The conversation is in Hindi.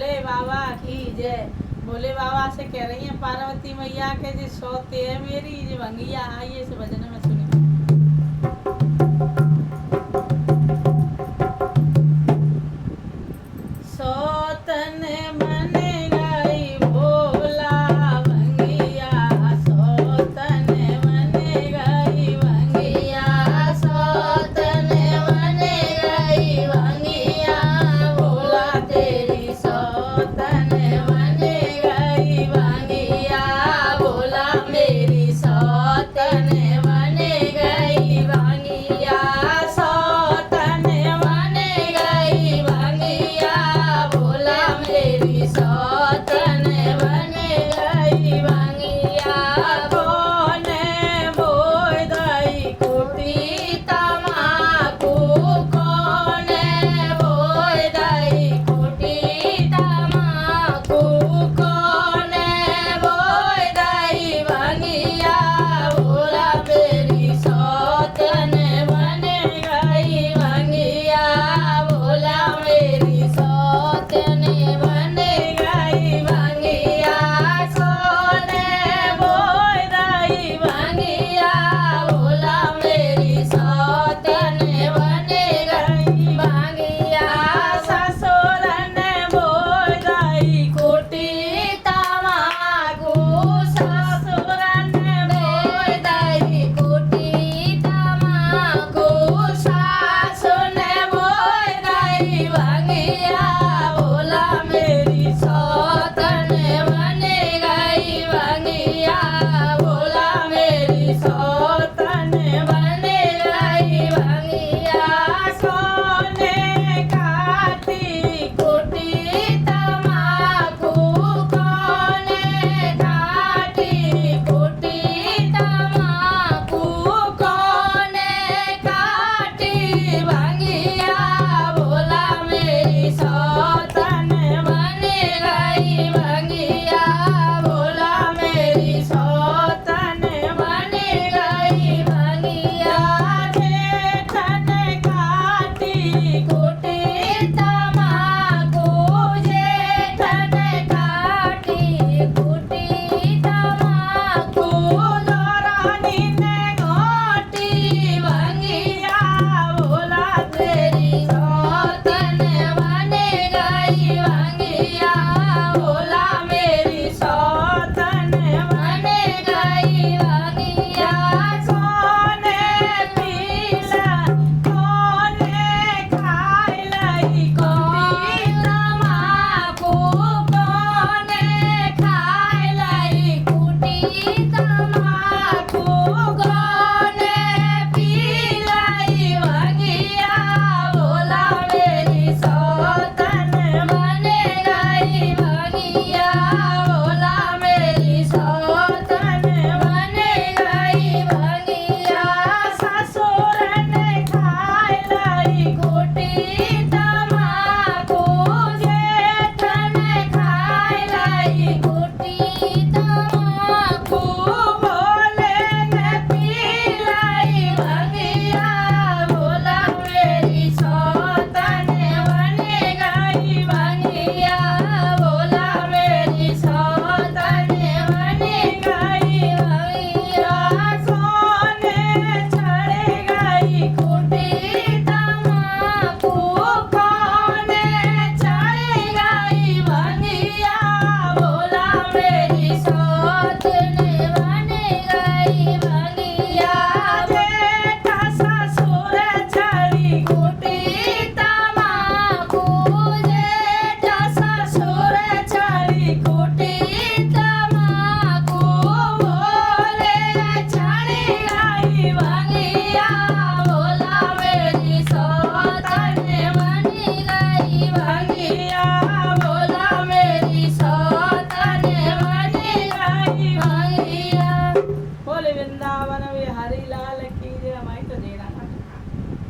भोले बाबा की जय। भोले बाबा से कह रही हैं पार्वती मैया के जी सौते है मेरी जी भंगिया। आइए इस भजन में सुनिए। सौतन मन गई भोला भंगिया, सौतन मन गई भंगिया, सौतन मन गई भंगिया, भोला तेरी सौतन मन गई भंगिया, भोला मेरी सौतन मन गई भंगिया, सौतन मन गई भंगिया, भोला मेरी सौतन बन गई भंगिया। कौन बोय दई कुटी तमाकू, कौन बोय दई कुटी तमाकू, कौन बोय दई भंगिया, भोला मेरी सौतन बन गई भंगिया, भोला मेरी सौतन बन गई भंगिया, सोने बोय दई भंगिया, भोला मेरी सौतन बन गई भंगिया, ससुरन बोय दई कुटी तमाकू, ससुरन बोय दई कुटी तमाकू, सासुन बोय दई भंगिया, भोला मेरी सौतन बन गई भंगिया, भोला मेरी सौतन बन गई भंगिया, सोने काटी कुटी तमाकू, कौन काटी कुटी तमाकू, कौन काटी भंगिया, भोला मेरी सौतन बन गई भंगिया, भोला मेरी सौतन बन गई भंगिया, जेठन काटी कुटी तमाकू, जेठन काटी कुटी तमाकू, दौरानी ने घोटी भंगिया, भोला तेरी सौतन बन गई